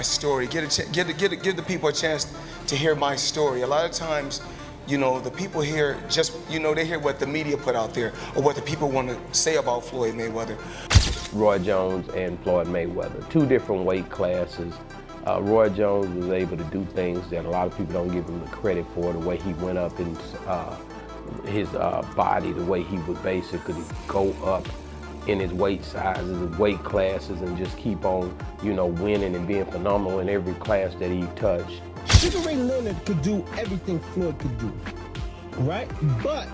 my story, give the people a chance to hear my story. A lot of times, you know, the people hear just, you know, they hear what the media put out there or what the people want to say about Floyd Mayweather. Roy Jones and Floyd Mayweather, two different weight classes. Roy Jones was able to do things that a lot of people don't give him the credit for, the way he went up in his body, the way he would basically go up in his weight sizes, his weight classes, and just keep on, you know, winning and being phenomenal in every class that he touched. Sugar Ray Leonard could do everything Floyd could do, right? But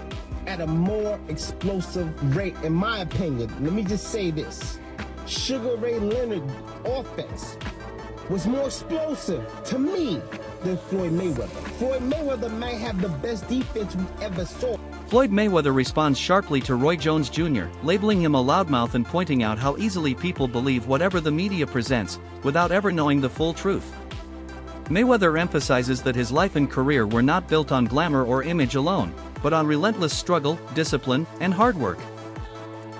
at a more explosive rate, in my opinion. Let me just say this. Sugar Ray Leonard's offense was more explosive to me than Floyd Mayweather. Floyd Mayweather might have the best defense we ever saw. Floyd Mayweather responds sharply to Roy Jones Jr., labeling him a loudmouth and pointing out how easily people believe whatever the media presents, without ever knowing the full truth. Mayweather emphasizes that his life and career were not built on glamour or image alone, but on relentless struggle, discipline, and hard work.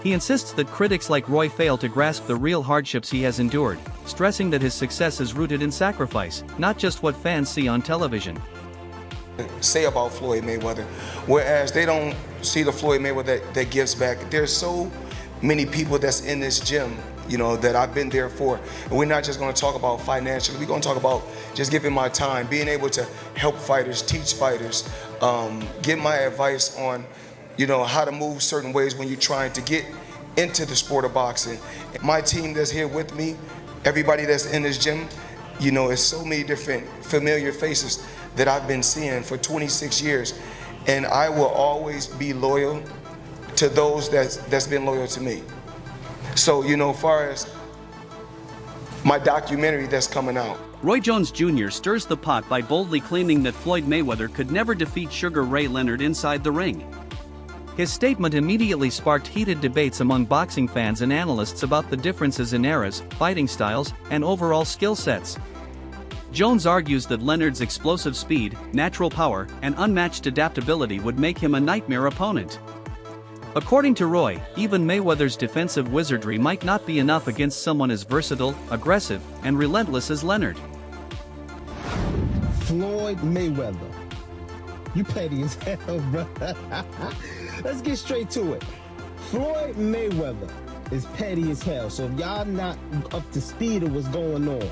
He insists that critics like Roy fail to grasp the real hardships he has endured, stressing that his success is rooted in sacrifice, not just what fans see on television. Say about Floyd Mayweather, whereas they don't see the Floyd Mayweather that gives back. There's so many people that's in this gym, you know, that I've been there for. And we're not just going to talk about financially. We're going to talk about just giving my time, being able to help fighters, teach fighters, give my advice on, you know, how to move certain ways when you're trying to get into the sport of boxing. My team that's here with me, everybody that's in this gym, you know, it's so many different familiar faces that I've been seeing for 26 years. And I will always be loyal to those that's been loyal to me. So, you know, as far as my documentary that's coming out. Roy Jones Jr. stirs the pot by boldly claiming that Floyd Mayweather could never defeat Sugar Ray Leonard inside the ring. His statement immediately sparked heated debates among boxing fans and analysts about the differences in eras, fighting styles, and overall skill sets. Jones argues that Leonard's explosive speed, natural power, and unmatched adaptability would make him a nightmare opponent. According to Roy, even Mayweather's defensive wizardry might not be enough against someone as versatile, aggressive, and relentless as Leonard. Floyd Mayweather. You petty as hell, bro. Let's get straight to it. Floyd Mayweather is petty as hell. So if y'all not up to speed of what's going on,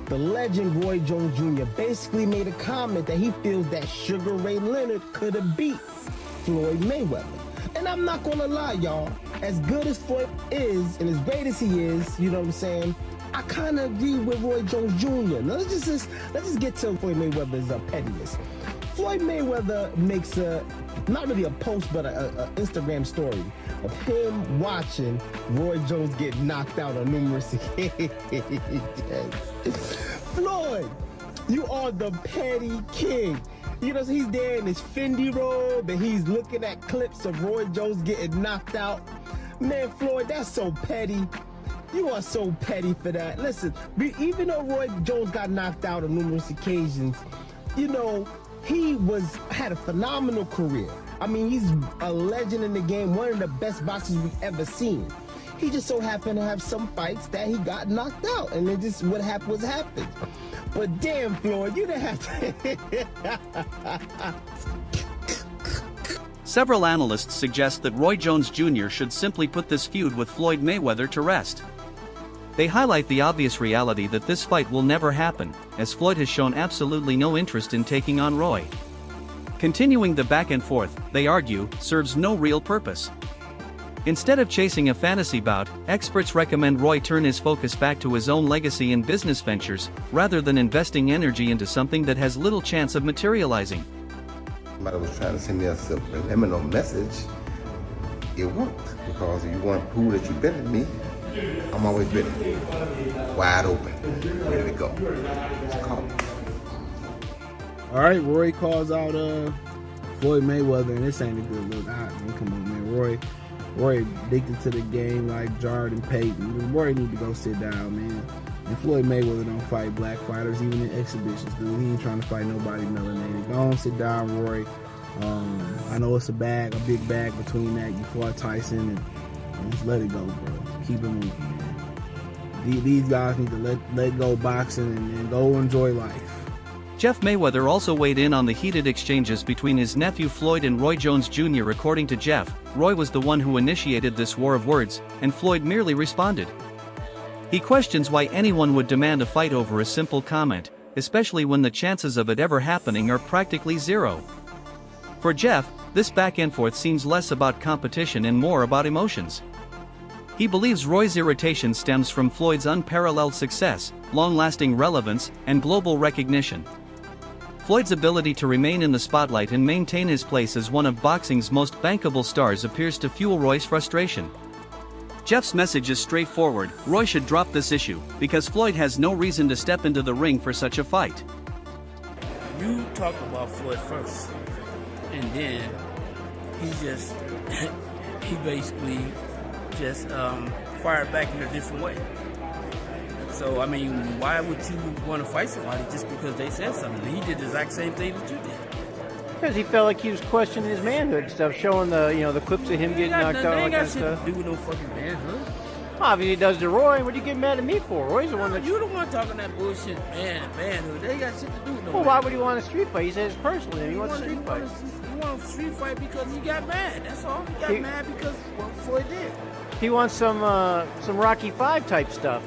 the legend Roy Jones Jr. basically made a comment that he feels that Sugar Ray Leonard could have beat Floyd Mayweather. And I'm not gonna lie, y'all, as good as Floyd is and as great as he is, you know what I'm saying, I kind of agree with Roy Jones Jr. Now let's just get to Floyd Mayweather's pettiness. Floyd Mayweather makes not really a post, but a Instagram story of him watching Roy Jones get knocked out on numerous occasions. Floyd, you are the petty king. You know, so he's there in his Fendi robe and he's looking at clips of Roy Jones getting knocked out. Man, Floyd, that's so petty. You are so petty for that. Listen, even though Roy Jones got knocked out on numerous occasions, you know, he had a phenomenal career. I mean, he's a legend in the game, one of the best boxers we've ever seen. He just so happened to have some fights that he got knocked out, and then just what happened was happened. But damn, Floyd, you didn't have to. Several analysts suggest that Roy Jones Jr. should simply put this feud with Floyd Mayweather to rest. They highlight the obvious reality that this fight will never happen, as Floyd has shown absolutely no interest in taking on Roy. Continuing the back and forth, they argue, serves no real purpose. Instead of chasing a fantasy bout, experts recommend Roy turn his focus back to his own legacy and business ventures, rather than investing energy into something that has little chance of materializing. Somebody was trying to send me a subliminal message. It worked, because if you want to prove that you're better than me, I'm always better. Wide open, ready to go. It's called. All right, Roy calls out Floyd Mayweather, and this ain't a good look. Come on, man. Roy addicted to the game like Jordan Payton. Roy need to go sit down, man. And Floyd Mayweather don't fight black fighters, even in exhibitions, dude. He ain't trying to fight nobody melanated. Go on, sit down, Roy. I know it's a big bag between that. You fought Tyson, and just let it go, bro. Keep it moving, man. these guys need to let go boxing and go enjoy life. Jeff Mayweather also weighed in on the heated exchanges between his nephew Floyd and Roy Jones Jr. According to Jeff, Roy was the one who initiated this war of words, and Floyd merely responded. He questions why anyone would demand a fight over a simple comment, especially when the chances of it ever happening are practically zero. For Jeff, this back and forth seems less about competition and more about emotions. He believes Roy's irritation stems from Floyd's unparalleled success, long-lasting relevance, and global recognition. Floyd's ability to remain in the spotlight and maintain his place as one of boxing's most bankable stars appears to fuel Roy's frustration. Jeff's message is straightforward: Roy should drop this issue, because Floyd has no reason to step into the ring for such a fight. You talked about Floyd first, and then he basically just fired back in a different way. So, I mean, why would you want to fight somebody just because they said something? He did the exact same thing that you did. Because he felt like he was questioning his manhood and stuff, showing the clips of him getting knocked out. They ain't Like got shit to do with no fucking manhood. Obviously, he does to Roy. What are you getting mad at me for? Roy's the one that. You the one talking that bullshit, manhood. They ain't got shit to do with no. Well, why would he want a street fight? He says it's personal. He wants a street fight. He wants a street fight because he got mad. That's all. He got mad because what Floyd did. He wants some Rocky V type stuff,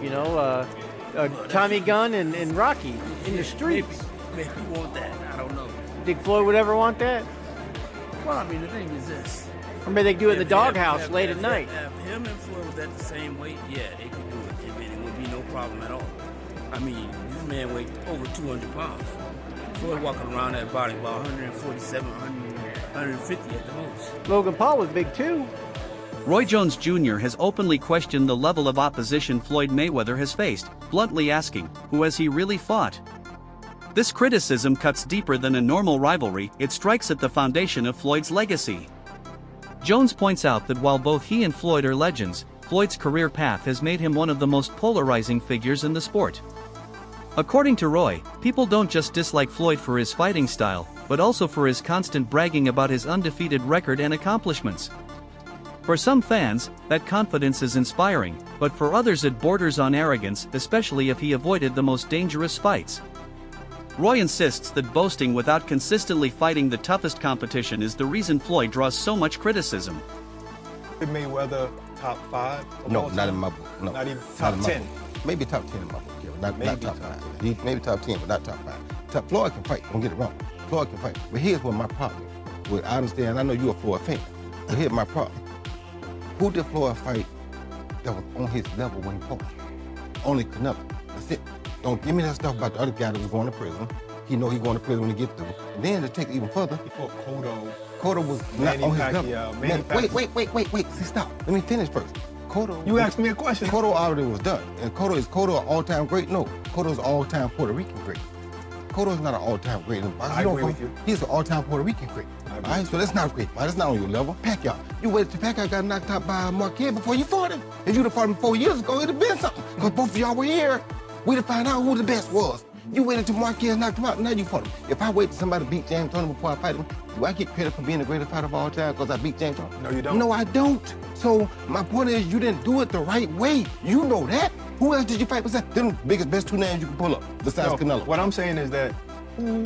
Tommy Gunn and Rocky in the streets. Maybe he want that. I don't know. Think Floyd would ever want that? Well, I mean, the thing is this. Or maybe they do it in the doghouse late at night. If him and Floyd was at the same weight, yeah, they could do it. It would be no problem at all. I mean, this man weighed over 200 pounds. Floyd walking around that body about 147, 150 at the most. Logan Paul was big too. Roy Jones Jr. has openly questioned the level of opposition Floyd Mayweather has faced, bluntly asking, who has he really fought? This criticism cuts deeper than a normal rivalry. It strikes at the foundation of Floyd's legacy. Jones points out that while both he and Floyd are legends, Floyd's career path has made him one of the most polarizing figures in the sport. According to Roy, people don't just dislike Floyd for his fighting style, but also for his constant bragging about his undefeated record and accomplishments. For some fans, that confidence is inspiring, but for others it borders on arrogance, especially if he avoided the most dangerous fights. Roy insists that boasting without consistently fighting the toughest competition is the reason Floyd draws so much criticism. Mayweather top 5? No, not in my book. No, not even top 10. Maybe top 10 in my book. Yeah, not top 5. Maybe top 10, but not top 5. Floyd can fight. Don't get it wrong. Floyd can fight. But here's what my problem is. I understand. I know you're a Floyd fan. But here's my problem. Who did Floyd fight that was on his level when he fought? Only Canelo. That's it. Don't give me that stuff about the other guy that was going to prison. He know he's going to prison when he gets through. And then to take it even further. He fought Cotto. Cotto was not on his level. Wait. See, stop. Let me finish first. Cotto. You asked me a question. Cotto already was done. And Cotto an all-time great? No. Cotto's an all-time Puerto Rican great. Cotto's not an all-time great. I agree with you. He's an all-time Puerto Rican great. All right, so that's not a great fight. That's not on your level. Pacquiao. You waited till Pacquiao got knocked out by Marquez before you fought him. If you'd have fought him 4 years ago, it'd have been something. Because both of y'all were here. We'd have found out who the best was. You waited till Marquez knocked him out, now you fought him. If I wait till somebody beat James Toney before I fight him, do I get credit for being the greatest fighter of all time because I beat James Toney? No, you don't. No, I don't. So my point is, you didn't do it the right way. You know that. Who else did you fight besides them best 2 names you can pull up besides Canelo? What I'm saying is that who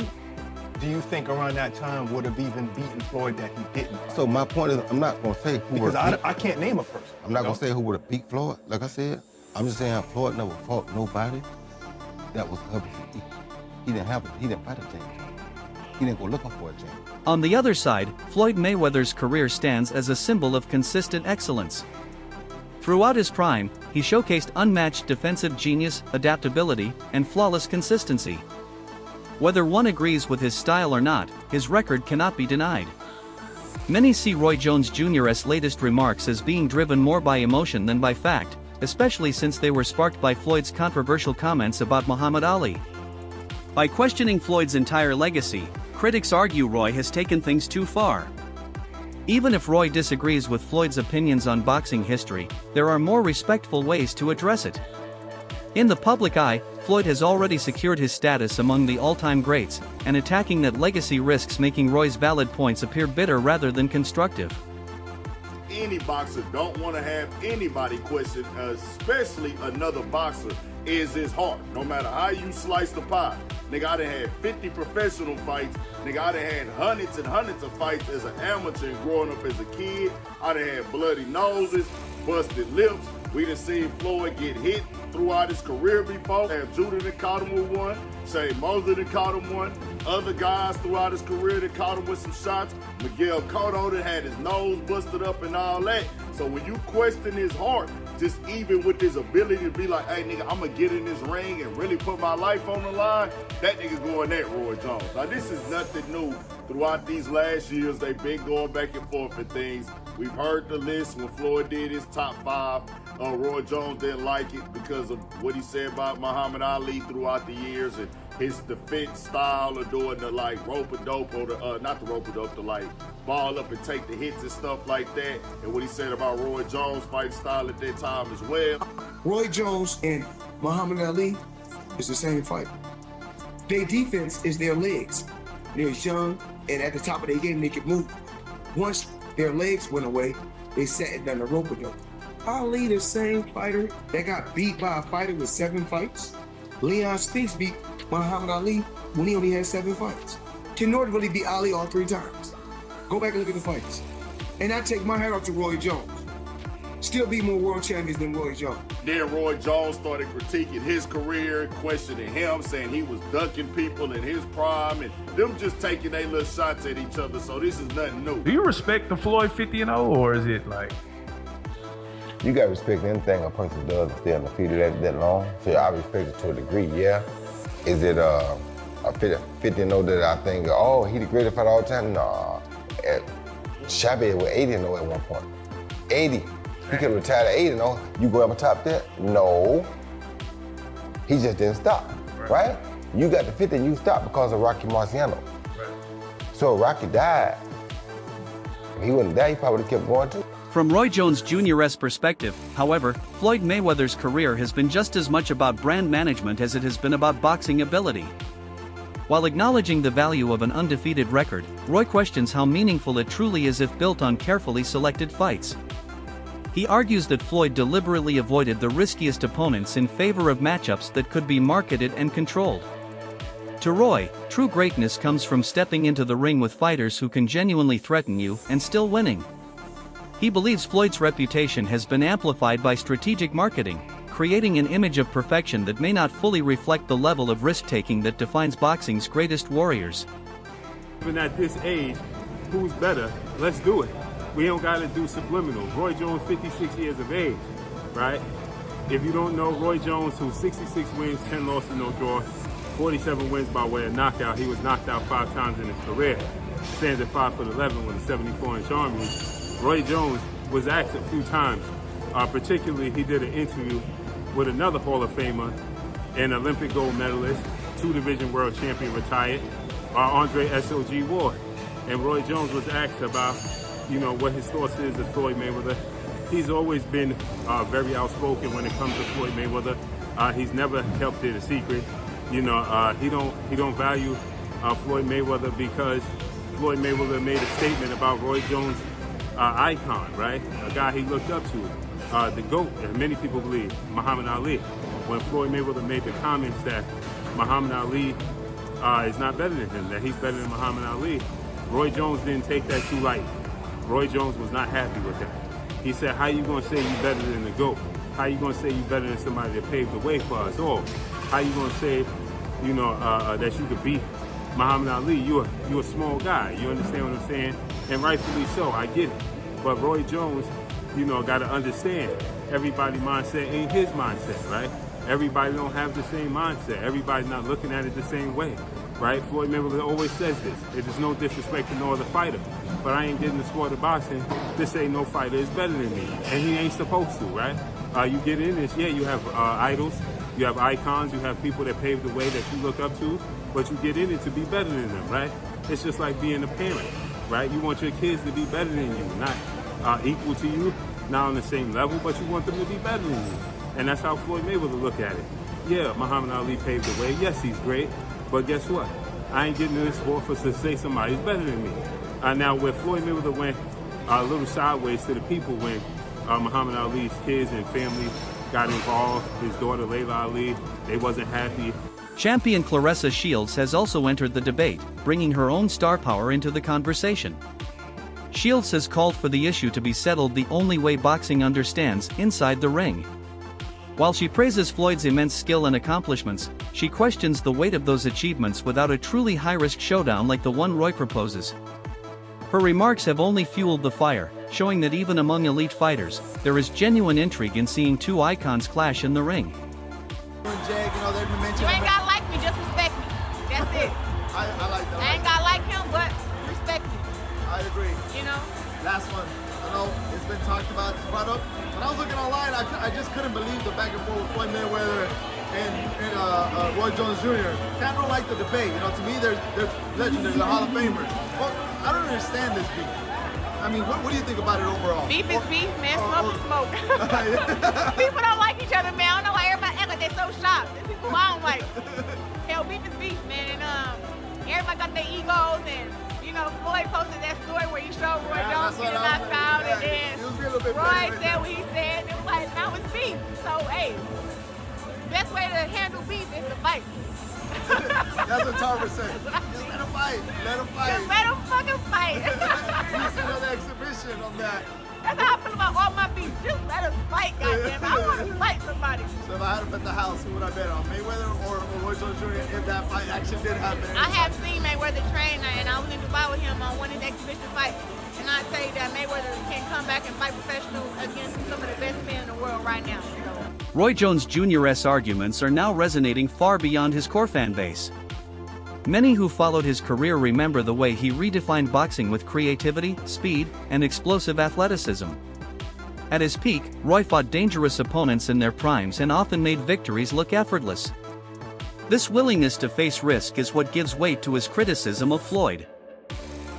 do you think around that time would have even beaten Floyd that he didn't fight? So my point is, I'm not going to say who because I can't name a person. I'm not going to say who would have beat Floyd. Like I said, I'm just saying Floyd never fought nobody that was up. He didn't have it. He didn't fight a James. He didn't go looking for a James. On the other side, Floyd Mayweather's career stands as a symbol of consistent excellence. Throughout his prime, he showcased unmatched defensive genius, adaptability, and flawless consistency. Whether one agrees with his style or not, his record cannot be denied. Many see Roy Jones Jr.'s latest remarks as being driven more by emotion than by fact, especially since they were sparked by Floyd's controversial comments about Muhammad Ali. By questioning Floyd's entire legacy, critics argue Roy has taken things too far. Even if Roy disagrees with Floyd's opinions on boxing history, there are more respectful ways to address it. In the public eye, Floyd has already secured his status among the all-time greats, and attacking that legacy risks making Roy's valid points appear bitter rather than constructive. any boxer don't want to have anybody question, especially another boxer, is his heart. No matter how you slice the pie. Nigga, I done had 50 professional fights. Nigga, I done had hundreds and hundreds of fights as an amateur and growing up as a kid. I done had bloody noses, busted lips. We done seen Floyd get hit throughout his career before. Judah done caught him with one. Shane Mosley done caught him one. Other guys throughout his career that caught him with some shots. Miguel Cotto done had his nose busted up and all that. So when you question his heart, just even with his ability to be like, hey nigga, I'm gonna get in this ring and really put my life on the line, that nigga going at Roy Jones. Now this is nothing new. Throughout these last years, they've been going back and forth and things. We've heard the list when Floyd did his top 5. Roy Jones didn't like it because of what he said about Muhammad Ali throughout the years and his defense style of doing the like rope-a-dope or the, not the rope-a-dope, the like ball up and take the hits and stuff like that. And what he said about Roy Jones' fight style at that time as well. Roy Jones and Muhammad Ali is the same fight. Their defense is their legs. They're young, and at the top of their game, they can move. Once their legs went away, they sat and done the rope-a-dope. Ali, the same fighter that got beat by a fighter with 7 fights. Leon Spinks beat Muhammad Ali when he only had 7 fights. Ken Norton really beat Ali all 3 times. Go back and look at the fights. And I take my hat off to Roy Jones. Still beat more world champions than Roy Jones. Then Roy Jones started critiquing his career, questioning him, saying he was ducking people in his prime, and them just taking their little shots at each other, so this is nothing new. Do you respect the Floyd 50-0, or is it like? You got to respect anything a person does to stay undefeated that long. So I respect it to a degree, yeah. Is it a 50-0 that I think, oh, he the greatest fighter all the time? Nah. Chavez was 80-0 at one point. 80. He could have retired at 80-0. You go up on top there? No. He just didn't stop, right? You got the 50 and you stopped because of Rocky Marciano. Right. So Rocky died. If he wouldn't die, he probably would have kept going too. From Roy Jones Jr.'s perspective, however, Floyd Mayweather's career has been just as much about brand management as it has been about boxing ability. While acknowledging the value of an undefeated record, Roy questions how meaningful it truly is if built on carefully selected fights. He argues that Floyd deliberately avoided the riskiest opponents in favor of matchups that could be marketed and controlled. To Roy, true greatness comes from stepping into the ring with fighters who can genuinely threaten you and still winning. He believes Floyd's reputation has been amplified by strategic marketing, creating an image of perfection that may not fully reflect the level of risk-taking that defines boxing's greatest warriors. Even at this age, who's better? Let's do it. We don't gotta do subliminal. Roy Jones, 56 years of age, right? If you don't know, Roy Jones, who's 66 wins, 10 losses, no draw, 47 wins by way of knockout. He was knocked out 5 times in his career. Stands at 5'11" with a 74-inch arm reach. Roy Jones was asked a few times, particularly he did an interview with another Hall of Famer, an Olympic gold medalist, 2-division world champion retired, Andre S.O.G. Ward. And Roy Jones was asked about, you know, what his thoughts is of Floyd Mayweather. He's always been very outspoken when it comes to Floyd Mayweather. He's never kept it a secret. You know, he don't value Floyd Mayweather because Floyd Mayweather made a statement about Roy Jones' icon, right? A guy he looked up to, the GOAT, and many people believe, Muhammad Ali. When Floyd Mayweather made the comments that Muhammad Ali is not better than him, that he's better than Muhammad Ali, Roy Jones didn't take that too light. Roy Jones was not happy with that. He said, how you gonna say you better than the GOAT? How you gonna say you better than somebody that paved the way for us all? How you gonna say, you know, that you could beat Muhammad Ali? You're a small guy. You understand what I'm saying? And rightfully so, I get it. But Roy Jones, you know, got to understand, everybody's mindset ain't his mindset, right? Everybody don't have the same mindset. Everybody's not looking at it the same way, right? Floyd Mayweather always says this. It is no disrespect to no other fighter, but I ain't getting the sport of boxing to say no fighter is better than me, and he ain't supposed to, right? You get in this, yeah, you have idols, you have icons, you have people that pave the way that you look up to, but you get in it to be better than them, right? It's just like being a parent, right? You want your kids to be better than you, not equal to you, not on the same level, but you want them to be better than you. And that's how Floyd Mayweather look at it. Yeah, Muhammad Ali paved the way. Yes, he's great, but guess what? I ain't getting in this sport for to say somebody's better than me. Now, where Floyd Mayweather went a little sideways to the people when Muhammad Ali's kids and family got involved. His daughter Layla Ali, they wasn't happy. Champion Claressa Shields has also entered the debate, bringing her own star power into the conversation. Shields has called for the issue to be settled the only way boxing understands, inside the ring. While she praises Floyd's immense skill and accomplishments, she questions the weight of those achievements without a truly high-risk showdown like the one Roy proposes. Her remarks have only fueled the fire, showing that even among elite fighters, there is genuine intrigue in seeing two icons clash in the ring. You ain't gotta like me, just respect me. That's it. I like that. I ain't gotta like him, but respect me. I agree. You know? Last one. I know it's been talked about, it's brought up. When I was looking online, I just couldn't believe the back and forth with Floyd Mayweather and Roy Jones Jr. I don't like the debate. You know, to me, they're legendary, they're Hall of Famers. But I don't understand this beef. I mean, what do you think about it overall? Beef is beef, man. Smoke is smoke. People don't like each other, man. I don't know why everybody act like they're so shocked. There's people I don't like. Hell, beef is beef, man. And everybody got their egos. And, you know, Floyd posted that story where he showed Roy Jones getting knocked out. And then Roy said what he said. And it was like, now it's beef. So, hey, best way to handle beef is to fight. That's what Tarver said. Just let him fight. Let him fight. Just let him fucking fight. You see another exhibition on that. That's how I feel about all my beef. Just let us fight, goddamn. I want to fight somebody. So if I had to bet the house, who would I bet on? Mayweather or Roy Jones Jr. if that fight actually did happen? I have seen Mayweather train, and I was in Dubai with him on one of the exhibition fights. And I tell you that Mayweather can come back and fight professional against some of the best men in the world right now. So. Roy Jones Jr.'s arguments are now resonating far beyond his core fan base. Many who followed his career remember the way he redefined boxing with creativity, speed, and explosive athleticism. At his peak, Roy fought dangerous opponents in their primes and often made victories look effortless. This willingness to face risk is what gives weight to his criticism of Floyd.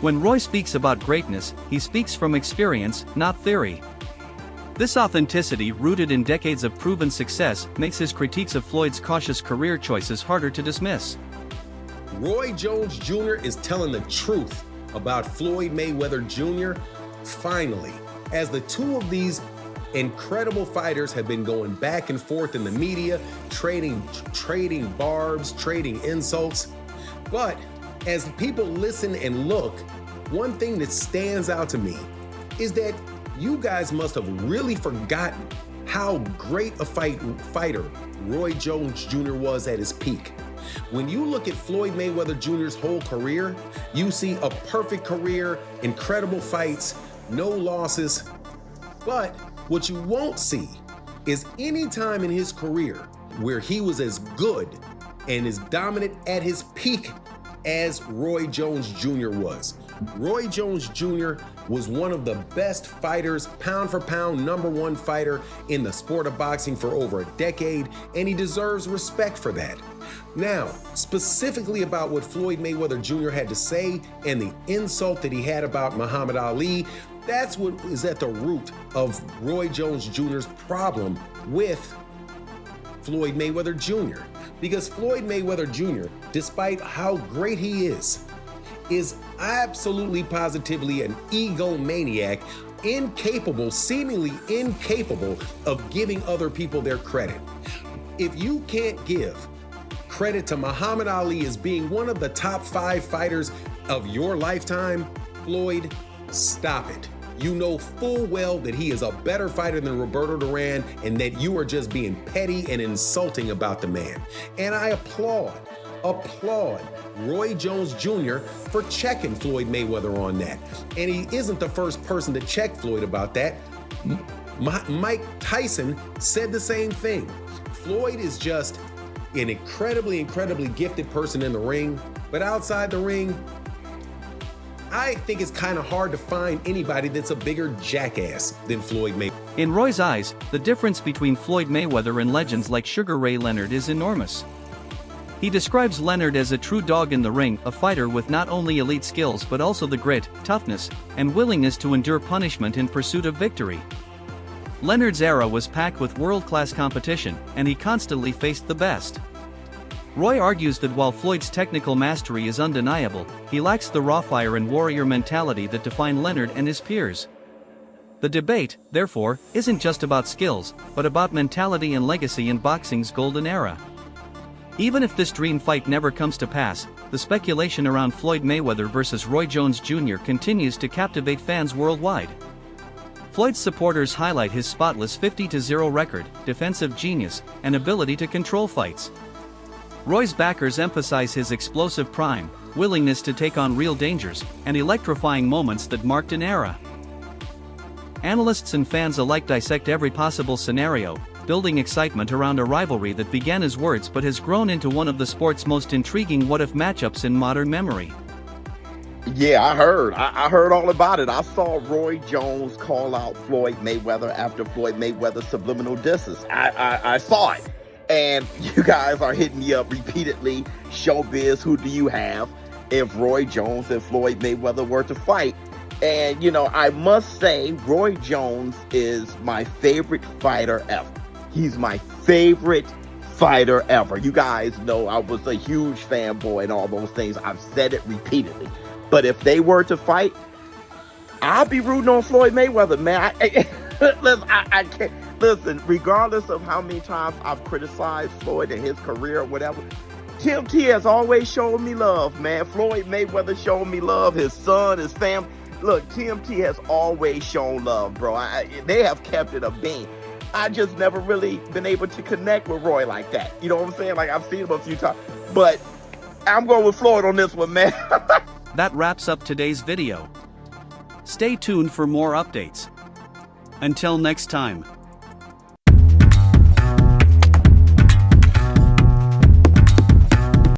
When Roy speaks about greatness, he speaks from experience, not theory. This authenticity, rooted in decades of proven success, makes his critiques of Floyd's cautious career choices harder to dismiss. Roy Jones Jr. is telling the truth about Floyd Mayweather Jr. Finally, as the two of these incredible fighters have been going back and forth in the media, trading barbs, trading insults. But as people listen and look, one thing that stands out to me is that you guys must have really forgotten how great a fighter Roy Jones Jr. was at his peak. When you look at Floyd Mayweather Jr.'s whole career, you see a perfect career, incredible fights, no losses. But what you won't see is any time in his career where he was as good and as dominant at his peak as Roy Jones Jr. was. Roy Jones Jr. was one of the best fighters, pound for pound, #1 fighter in the sport of boxing for over a decade, and he deserves respect for that. Now, specifically about what Floyd Mayweather Jr. had to say and the insult that he had about Muhammad Ali, that's what is at the root of Roy Jones Jr.'s problem with Floyd Mayweather Jr. Because Floyd Mayweather Jr., despite how great he is absolutely positively an egomaniac, incapable, seemingly incapable of giving other people their credit. If you can't give credit to Muhammad Ali as being one of the top 5 fighters of your lifetime, Floyd, stop it. You know full well that he is a better fighter than Roberto Duran and that you are just being petty and insulting about the man. And I applaud Roy Jones Jr. for checking Floyd Mayweather on that. And he isn't the first person to check Floyd about that. Mike Tyson said the same thing. Floyd is just an incredibly gifted person in the ring, but outside the ring, I think it's kind of hard to find anybody that's a bigger jackass than Floyd Mayweather. In Roy's eyes, the difference between Floyd Mayweather and legends like Sugar Ray Leonard is enormous. He describes Leonard as a true dog in the ring, a fighter with not only elite skills but also the grit, toughness, and willingness to endure punishment in pursuit of victory. Leonard's era was packed with world-class competition, and he constantly faced the best. Roy argues that while Floyd's technical mastery is undeniable, he lacks the raw fire and warrior mentality that define Leonard and his peers. The debate, therefore, isn't just about skills, but about mentality and legacy in boxing's golden era. Even if this dream fight never comes to pass, the speculation around Floyd Mayweather versus Roy Jones Jr. continues to captivate fans worldwide. Floyd's supporters highlight his spotless 50-0 record, defensive genius, and ability to control fights. Roy's backers emphasize his explosive prime, willingness to take on real dangers, and electrifying moments that marked an era. Analysts and fans alike dissect every possible scenario, building excitement around a rivalry that began as words but has grown into one of the sport's most intriguing what-if matchups in modern memory. Yeah, I heard all about it. I saw Roy Jones call out Floyd Mayweather after Floyd Mayweather's subliminal disses. I saw it. And you guys are hitting me up repeatedly. Showbiz, who do you have if Roy Jones and Floyd Mayweather were to fight? And, you know, I must say, Roy Jones is my favorite fighter ever. He's my favorite fighter ever. You guys know I was a huge fanboy and all those things. I've said it repeatedly. But if they were to fight, I'll be rooting on Floyd Mayweather, man. I can't. Listen, regardless of how many times I've criticized Floyd and his career or whatever, Tim T has always shown me love, man. Floyd Mayweather showed me love, his son, his family. Look, Tim T has always shown love, bro. They have kept it a bean. I just never really been able to connect with Roy like that. You know what I'm saying? Like, I've seen him a few times. But I'm going with Floyd on this one, man. That wraps up today's video. Stay tuned for more updates. Until next time.